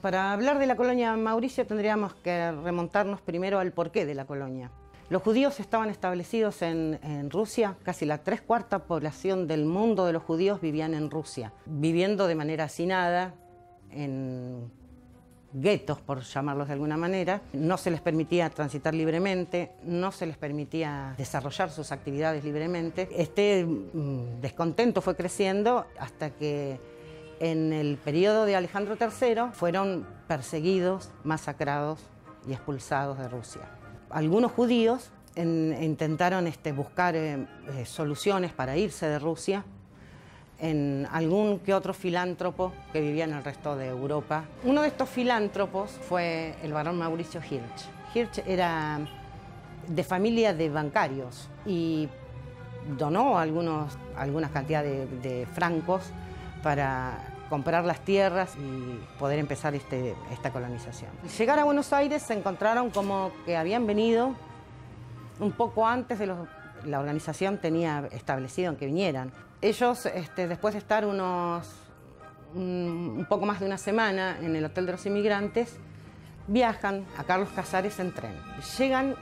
Para hablar de la colonia Mauricio tendríamos que remontarnos primero al porqué de la colonia. Los judíos estaban establecidos en Rusia, casi la 3/4 población del mundo de los judíos vivían en Rusia, viviendo de manera hacinada, en guetos, por llamarlos de alguna manera. No se les permitía transitar libremente, no se les permitía desarrollar sus actividades libremente. Este descontento fue creciendo hasta que en el periodo de Alejandro III fueron perseguidos, masacrados y expulsados de Rusia. Algunos judíos intentaron buscar soluciones para irse de Rusia en algún que otro filántropo que vivía en el resto de Europa. Uno de estos filántropos fue el barón Mauricio Hirsch. Hirsch era de familia de bancarios y donó algunas cantidades de francos para comprar las tierras y poder empezar esta colonización. Al llegar a Buenos Aires se encontraron como que habían venido un poco antes de la organización tenía establecido en que vinieran. Ellos, después de estar un poco más de una semana en el Hotel de los Inmigrantes, viajan a Carlos Casares en tren. Llegan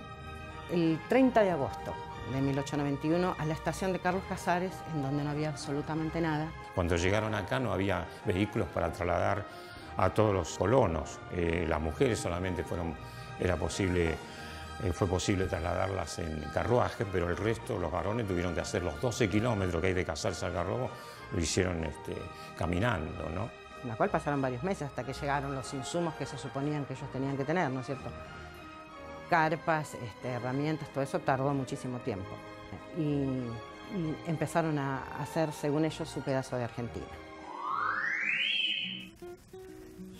el 30 de agosto de 1891 a la estación de Carlos Casares, en donde no había absolutamente nada. Cuando llegaron acá no había vehículos para trasladar a todos los colonos. Las mujeres solamente fue posible trasladarlas en carruaje, pero el resto, los varones, tuvieron que hacer los 12 kilómetros que hay de Casares a Garrobo, lo hicieron caminando, ¿no? En la cual pasaron varios meses hasta que llegaron los insumos que se suponían que ellos tenían que tener, ¿no es cierto? Carpas, herramientas, todo eso tardó muchísimo tiempo. Y empezaron a hacer, según ellos, su pedazo de Argentina.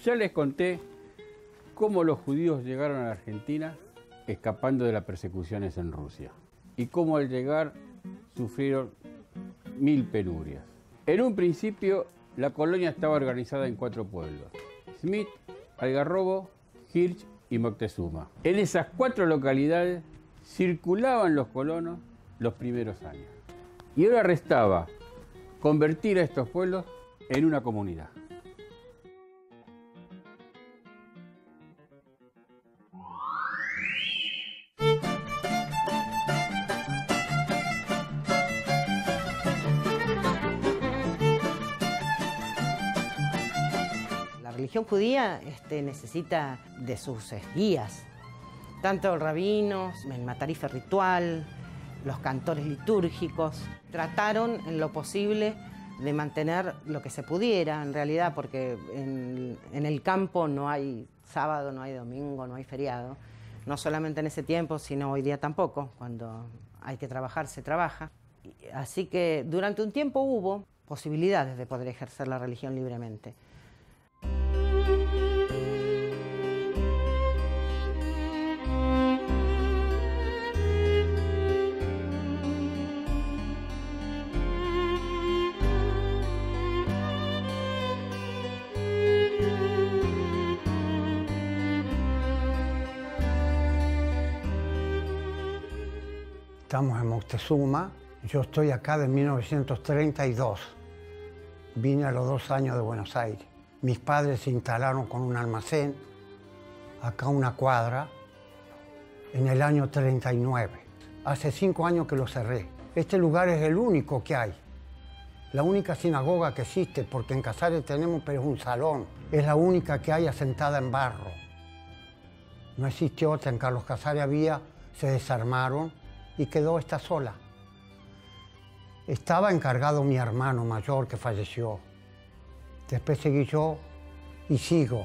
Ya les conté cómo los judíos llegaron a la Argentina escapando de las persecuciones en Rusia y cómo al llegar sufrieron 1000 penurias. En un principio la colonia estaba organizada en 4 pueblos: Smith, Algarrobo, Hirsch y Moctezuma. En esas 4 localidades circulaban los colonos los primeros años. Y ahora restaba convertir a estos pueblos en una comunidad. La religión judía necesita de sus guías, tanto rabinos, el matarife ritual, los cantores litúrgicos. Trataron en lo posible de mantener lo que se pudiera, en realidad, porque en el campo no hay sábado, no hay domingo, no hay feriado. No solamente en ese tiempo, sino hoy día tampoco. Cuando hay que trabajar, se trabaja. Así que durante un tiempo hubo posibilidades de poder ejercer la religión libremente. Estamos en Moctezuma, yo estoy acá de 1932. Vine a los 2 años de Buenos Aires. Mis padres se instalaron con un almacén, acá a una cuadra, en el año 39. Hace 5 años que lo cerré. Este lugar es el único que hay. La única sinagoga que existe, porque en Casares tenemos, pero es un salón. Es la única que hay asentada en barro. No existe otra, en Carlos Casares había, se desarmaron y quedó esta sola. Estaba encargado mi hermano mayor que falleció. Después seguí yo y sigo.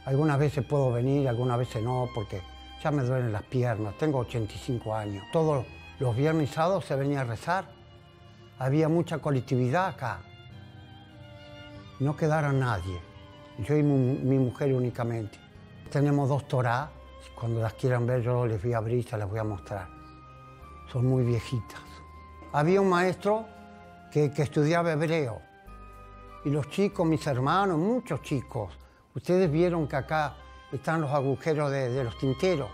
Algunas veces puedo venir, algunas veces no, porque ya me duelen las piernas. Tengo 85 años. Todos los viernes y sábados se venía a rezar. Había mucha colectividad acá. No quedara nadie. Yo y mi mujer únicamente. Tenemos 2 Torá. Cuando las quieran ver, yo les voy a abrir y se las voy a mostrar. Son muy viejitas. Había un maestro que estudiaba hebreo. Y los chicos, mis hermanos, muchos chicos, ustedes vieron que acá están los agujeros de los tinteros.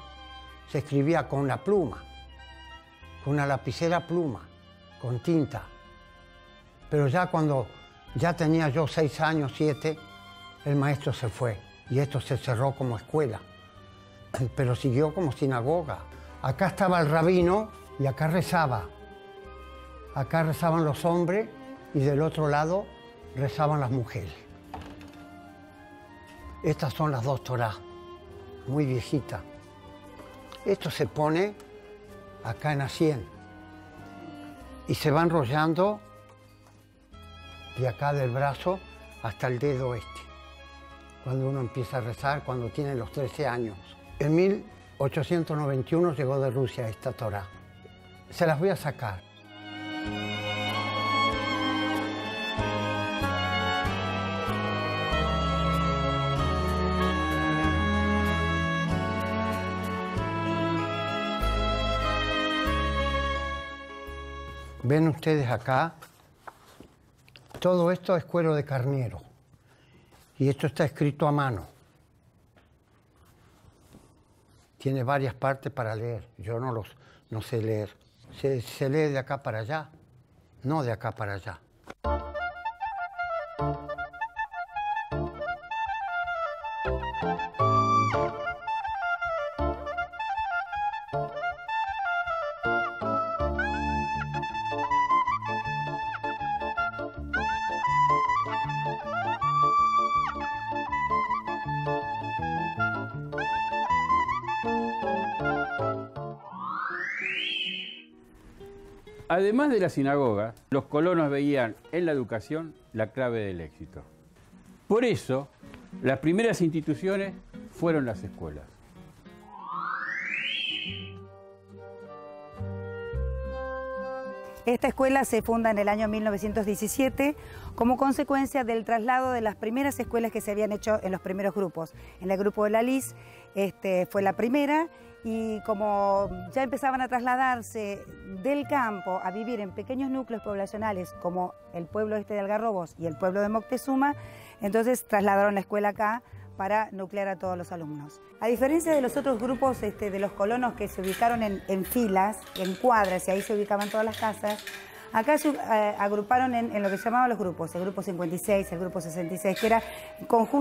Se escribía con la pluma, con una lapicera pluma, con tinta. Pero ya cuando ya tenía yo 6 años, 7, el maestro se fue. y esto se cerró como escuela, pero siguió como sinagoga. Acá estaba el rabino y acá rezaba. Acá rezaban los hombres y del otro lado rezaban las mujeres. Estas son las dos Torá, muy viejitas. Esto se pone acá en la sien y se va enrollando de acá del brazo hasta el dedo este, cuando uno empieza a rezar, cuando tiene los 13 años. En 1891 llegó de Rusia esta Torá. Se las voy a sacar. Ven ustedes acá, todo esto es cuero de carnero y esto está escrito a mano. Tiene varias partes para leer, yo no sé leer. Se lee de acá para allá, no de acá para allá. Además de la sinagoga, los colonos veían en la educación la clave del éxito. Por eso, las primeras instituciones fueron las escuelas. Esta escuela se funda en el año 1917 como consecuencia del traslado de las primeras escuelas que se habían hecho en los primeros grupos. En el grupo de la Lis fue la primera, y como ya empezaban a trasladarse del campo a vivir en pequeños núcleos poblacionales como el pueblo este de Algarrobos y el pueblo de Moctezuma, entonces trasladaron la escuela acá para nuclear a todos los alumnos. A diferencia de los otros grupos de los colonos que se ubicaron en filas, en cuadras, y ahí se ubicaban todas las casas, acá se agruparon en lo que se llamaban los grupos, el grupo 56, el grupo 66, que era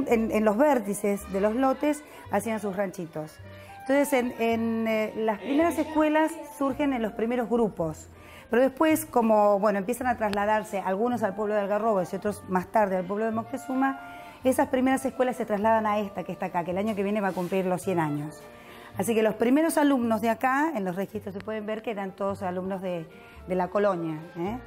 en los vértices de los lotes hacían sus ranchitos. Entonces, las primeras escuelas surgen en los primeros grupos, pero después, como empiezan a trasladarse algunos al pueblo de Algarrobos y otros más tarde al pueblo de Moctezuma, esas primeras escuelas se trasladan a esta que está acá, que el año que viene va a cumplir los 100 años. Así que los primeros alumnos de acá, en los registros se pueden ver que eran todos alumnos de la colonia, ¿eh?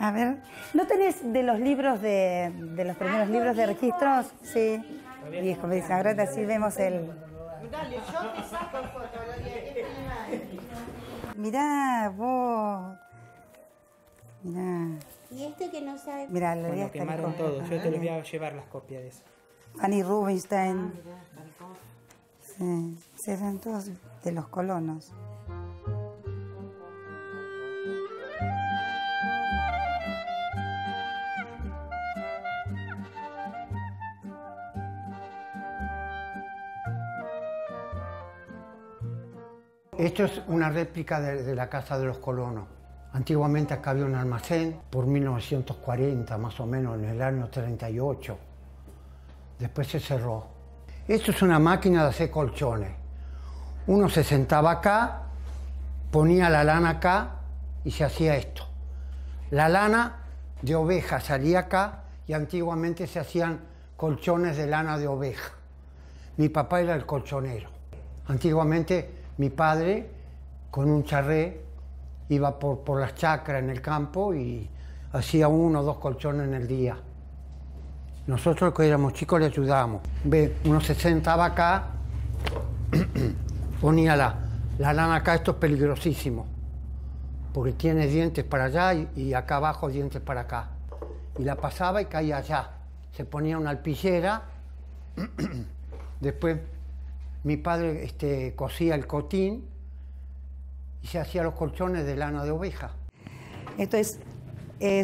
A ver, ¿no tenés de los libros de los primeros libros de registros? Sí. Y como dicen, ahora así vemos el... Dale, yo te saco fotografía. Mirá, vos. Mirá. Y este que no sabe... Mirá, lo Bueno, quemaron todo. Yo te los voy a llevar las copias de eso. Fanny Rubinstein. Sí, eran todos de los colonos. Esto es una réplica de la casa de los colonos. Antiguamente acá había un almacén por 1940, más o menos, en el año 38. Después se cerró. Esto es una máquina de hacer colchones. Uno se sentaba acá, ponía la lana acá y se hacía esto. La lana de oveja salía acá y antiguamente se hacían colchones de lana de oveja. Mi papá era el colchonero. Antiguamente mi padre, con un charré, iba por las chacras en el campo y hacía 1 o 2 colchones en el día. Nosotros, que éramos chicos, le ayudábamos. Uno se sentaba acá, ponía la lana acá. Esto es peligrosísimo, porque tiene dientes para allá y acá abajo dientes para acá. Y la pasaba y caía allá. Se ponía una alpillera. Después mi padre cosía el cotín y se hacía los colchones de lana de oveja. Esto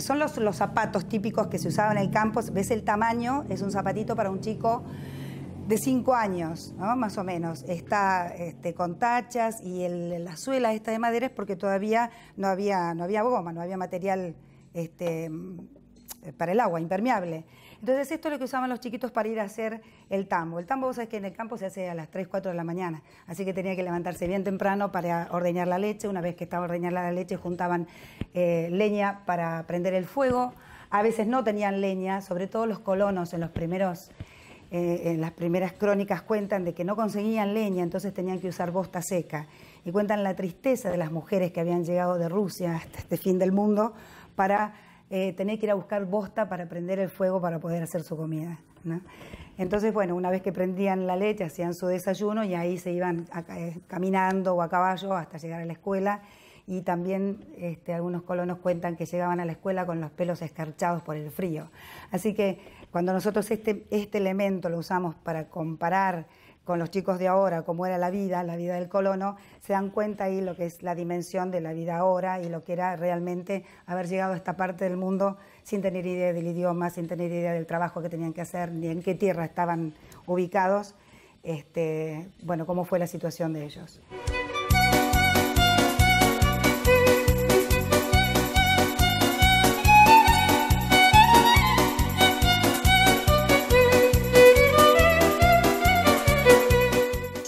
son los zapatos típicos que se usaban en el campo. ¿Ves el tamaño? Es un zapatito para un chico de 5 años, ¿no? Más o menos. Está con tachas y la suela esta de madera es porque todavía no había goma, no había material para el agua, impermeable. Entonces esto es lo que usaban los chiquitos para ir a hacer el tambo. El tambo, vos sabés que en el campo se hace a las 3, 4 de la mañana, así que tenía que levantarse bien temprano para ordeñar la leche. Una vez que estaba ordeñada la leche, juntaban leña para prender el fuego. A veces no tenían leña, sobre todo los colonos en las primeras crónicas cuentan de que no conseguían leña, entonces tenían que usar bosta seca. Y cuentan la tristeza de las mujeres que habían llegado de Rusia hasta este fin del mundo para tener que ir a buscar bosta para prender el fuego para poder hacer su comida, ¿no? Entonces, bueno, una vez que prendían la leche, hacían su desayuno y ahí se iban caminando o a caballo hasta llegar a la escuela. Y también algunos colonos cuentan que llegaban a la escuela con los pelos escarchados por el frío. Así que cuando nosotros este elemento lo usamos para comparar con los chicos de ahora, cómo era la vida del colono, se dan cuenta ahí lo que es la dimensión de la vida ahora y lo que era realmente haber llegado a esta parte del mundo sin tener idea del idioma, sin tener idea del trabajo que tenían que hacer, ni en qué tierra estaban ubicados, bueno, cómo fue la situación de ellos.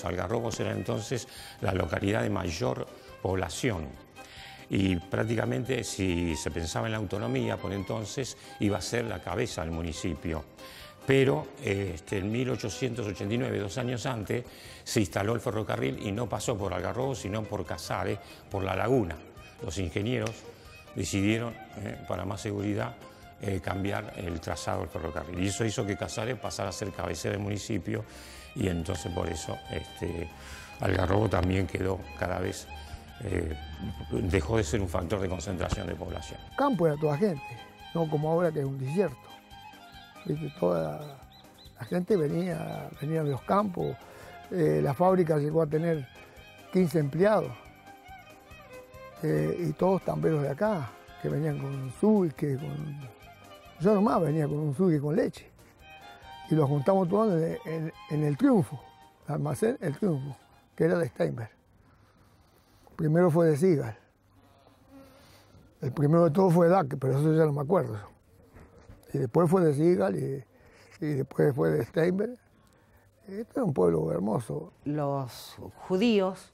Algarrobos era entonces la localidad de mayor población y prácticamente si se pensaba en la autonomía por entonces iba a ser la cabeza del municipio. Pero en 1889, 2 años antes, se instaló el ferrocarril y no pasó por Algarrobos sino por Casares, por la laguna. Los ingenieros decidieron, para más seguridad, cambiar el trazado del ferrocarril y eso hizo que Casares pasara a ser cabecera del municipio. Y entonces por eso Algarrobo también quedó cada vez, dejó de ser un factor de concentración de población. Campo era toda gente, no como ahora que es un desierto. ¿Viste? Toda la gente venía de los campos, la fábrica llegó a tener 15 empleados y todos tamberos de acá, que venían con sulque, yo nomás venía con un sulque con leche. Y los juntamos todos en el Triunfo, el almacén El Triunfo, que era de Steinberg. Primero fue de Sigal. El primero de todo fue de Daque, pero eso ya no me acuerdo. Y después fue de Sigal y después fue de Steinberg. Este es un pueblo hermoso. Los judíos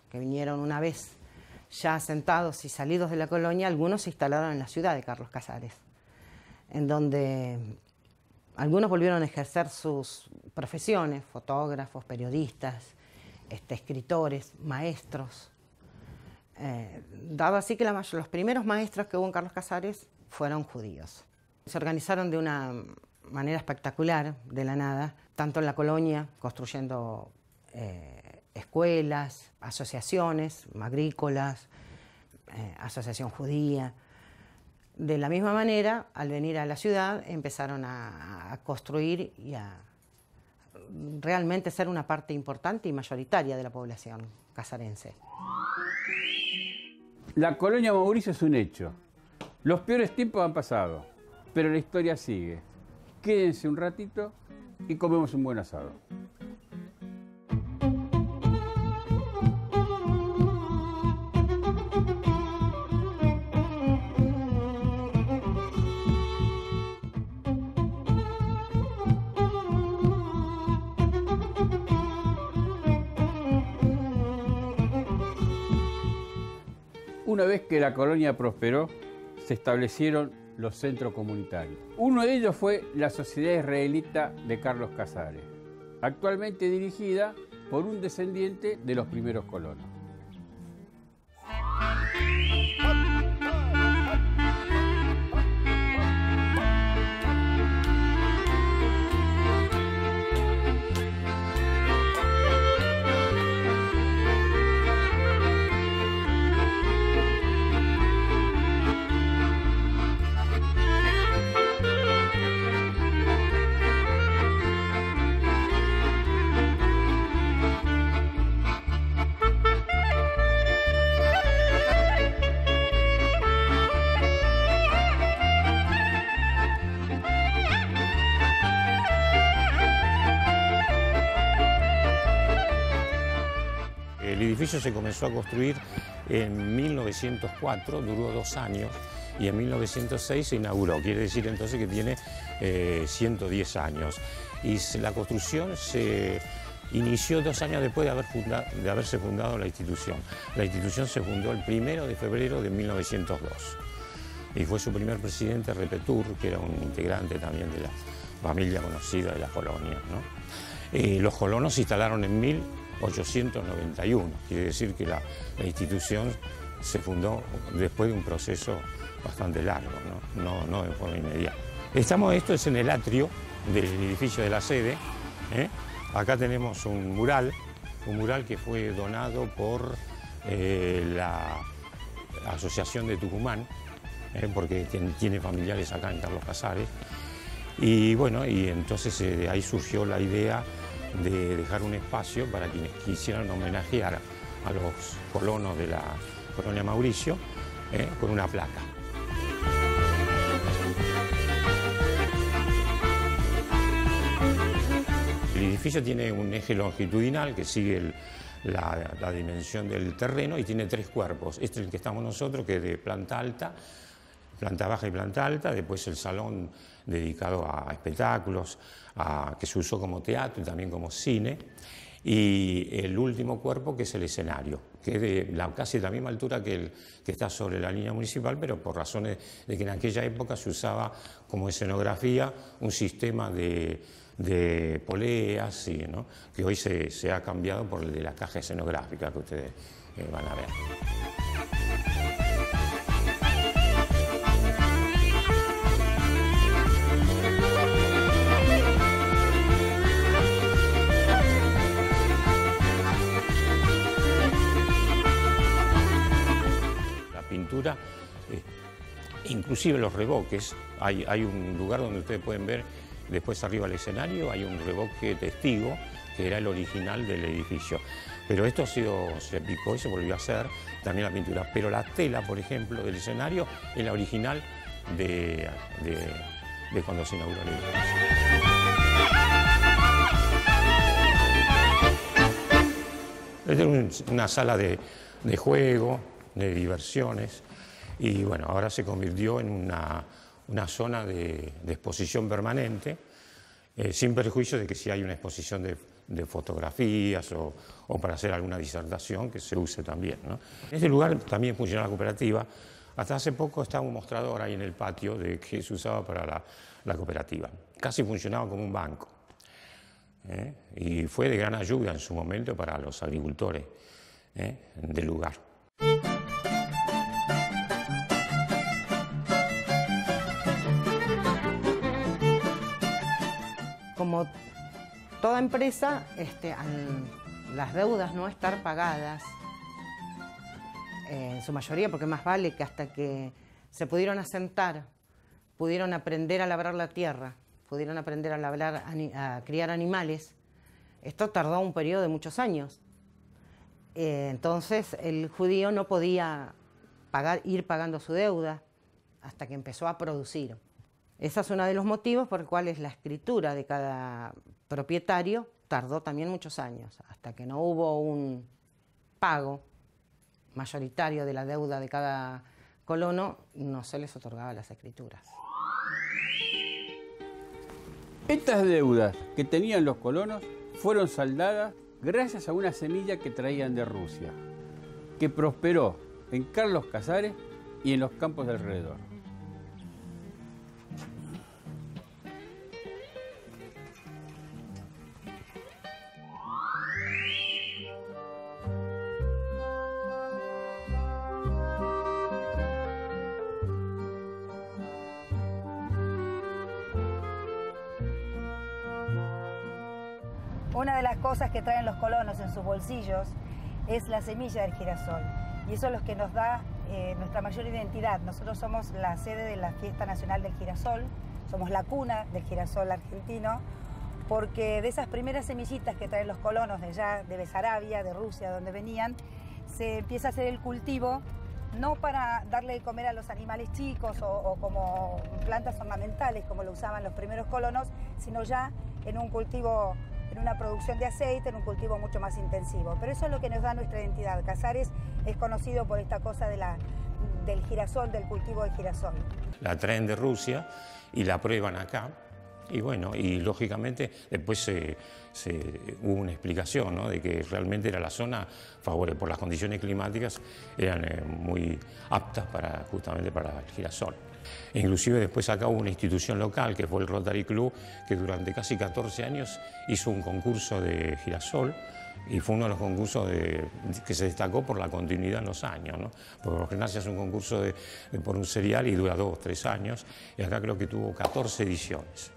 que vinieron una vez ya asentados y salidos de la colonia, algunos se instalaron en la ciudad de Carlos Casares, en donde algunos volvieron a ejercer sus profesiones, fotógrafos, periodistas, escritores, maestros. Dado así que los primeros maestros que hubo en Carlos Casares fueron judíos. Se organizaron de una manera espectacular, de la nada, tanto en la colonia, construyendo escuelas, asociaciones agrícolas, asociación judía. De la misma manera, al venir a la ciudad, empezaron a construir y a realmente ser una parte importante y mayoritaria de la población casarense. La colonia Mauricio es un hecho. Los peores tiempos han pasado, pero la historia sigue. Quédense un ratito y comemos un buen asado. Una vez que la colonia prosperó, se establecieron los centros comunitarios. Uno de ellos fue la Sociedad Israelita de Carlos Casares, actualmente dirigida por un descendiente de los primeros colonos. El edificio se comenzó a construir en 1904, duró 2 años, y en 1906 se inauguró. Quiere decir entonces que tiene 110 años. Y la construcción se inició 2 años después de haberse fundado la institución. La institución se fundó el 1 de febrero de 1902. Y fue su primer presidente, Repetur, que era un integrante también de la familia conocida de la colonia, ¿no? Los colonos se instalaron en 1891, quiere decir que la institución se fundó después de un proceso bastante largo, no de forma inmediata. Esto es en el atrio del edificio de la sede, ¿eh? Acá tenemos un mural que fue donado por la Asociación de Tucumán, porque tiene familiares acá en Carlos Casares. Y bueno, y entonces de ahí surgió la idea de dejar un espacio para quienes quisieran homenajear a los colonos de la colonia Mauricio con una placa. El edificio tiene un eje longitudinal que sigue la dimensión del terreno y tiene 3 cuerpos. Este es el que estamos nosotros, que es de planta alta, planta baja y planta alta, después el salón dedicado a espectáculos, que se usó como teatro y también como cine, y el último cuerpo que es el escenario, que es de casi la misma altura que está sobre la línea municipal, pero por razones de que en aquella época se usaba como escenografía un sistema de poleas, ¿no? Que hoy se ha cambiado por el de la caja escenográfica que ustedes van a ver. Pintura, inclusive los revoques, hay un lugar donde ustedes pueden ver, después arriba del escenario hay un revoque testigo que era el original del edificio, pero esto se picó y se volvió a hacer también la pintura, pero la tela, por ejemplo, del escenario es la original de cuando se inauguró el edificio. Esta es una sala de juego, de diversiones, y bueno, ahora se convirtió en una zona de exposición permanente, sin perjuicio de que si hay una exposición de fotografías o para hacer alguna disertación, que se use también, ¿no? En este lugar también funciona la cooperativa. Hasta hace poco estaba un mostrador ahí en el patio que se usaba para la cooperativa. Casi funcionaba como un banco, y fue de gran ayuda en su momento para los agricultores del lugar. Como toda empresa, las deudas no estar pagadas, en su mayoría, porque más vale que hasta que se pudieron asentar, pudieron aprender a labrar la tierra, pudieron aprender a criar animales, esto tardó un periodo de muchos años. Entonces el judío no podía ir pagando su deuda hasta que empezó a producir. Ese es uno de los motivos por los cuales la escritura de cada propietario tardó también muchos años, hasta que no hubo un pago mayoritario de la deuda de cada colono, no se les otorgaba las escrituras. Estas deudas que tenían los colonos fueron saldadas gracias a una semilla que traían de Rusia, que prosperó en Carlos Casares y en los campos de alrededor. Una de las cosas que traen los colonos en sus bolsillos es la semilla del girasol. Y eso es lo que nos da nuestra mayor identidad. Nosotros somos la sede de la Fiesta Nacional del Girasol, somos la cuna del girasol argentino, porque de esas primeras semillitas que traen los colonos de allá, de Besarabia, de Rusia, donde venían, se empieza a hacer el cultivo, no para darle de comer a los animales chicos o como plantas ornamentales, como lo usaban los primeros colonos, sino ya en un cultivo en una producción de aceite, en un cultivo mucho más intensivo. Pero eso es lo que nos da nuestra identidad. Casares es conocido por esta cosa del girasol, del cultivo de girasol. La traen de Rusia y la prueban acá. Y bueno, y lógicamente después hubo una explicación, ¿no?, de que realmente era la zona, por las condiciones climáticas, eran muy aptas justamente para el girasol. Inclusive después acá hubo una institución local, que fue el Rotary Club, que durante casi 14 años hizo un concurso de girasol, y fue uno de los concursos que se destacó por la continuidad en los años, ¿no? Porque por lo general se hace un concurso por un cereal y dura 2 o 3 años, y acá creo que tuvo 14 ediciones.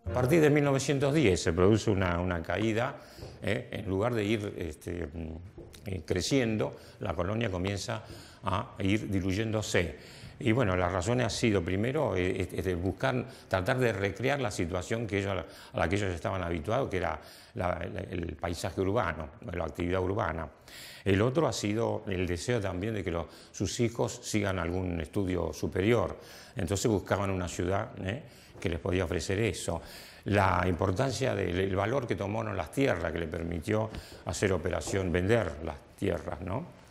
A partir de 1910 se produce una caída, en lugar de ir creciendo, la colonia comienza a ir diluyéndose. Y bueno, la razón ha sido primero tratar de recrear la situación a la que ellos estaban habituados, que era el paisaje urbano, la actividad urbana. El otro ha sido el deseo también de que sus hijos sigan algún estudio superior. Entonces buscaban una ciudad que les podía ofrecer eso. La importancia del valor que tomaron las tierras, que le permitió hacer vender las tierras, ¿no?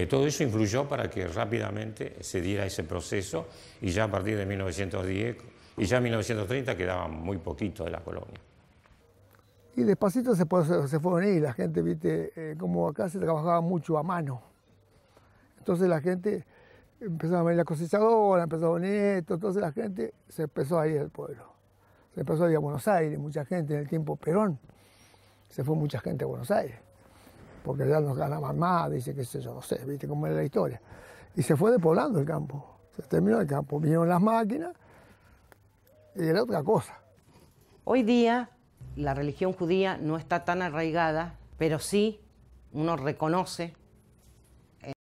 Todo eso influyó para que rápidamente se diera ese proceso, y ya a partir de 1910 y ya en 1930 quedaba muy poquito de la colonia. Y despacito se fueron a ir, la gente, viste, como acá se trabajaba mucho a mano. Entonces la gente empezó a venir la cosechadora, empezó a venir esto, entonces la gente se empezó a ir del pueblo. Se empezó a ir a Buenos Aires, mucha gente en el tiempo Perón, se fue mucha gente a Buenos Aires, porque ya nos ganaban más, dice, qué sé yo, no sé, viste cómo era la historia. Y se fue despoblando el campo, se terminó el campo, vinieron las máquinas y era otra cosa. Hoy día la religión judía no está tan arraigada, pero sí uno reconoce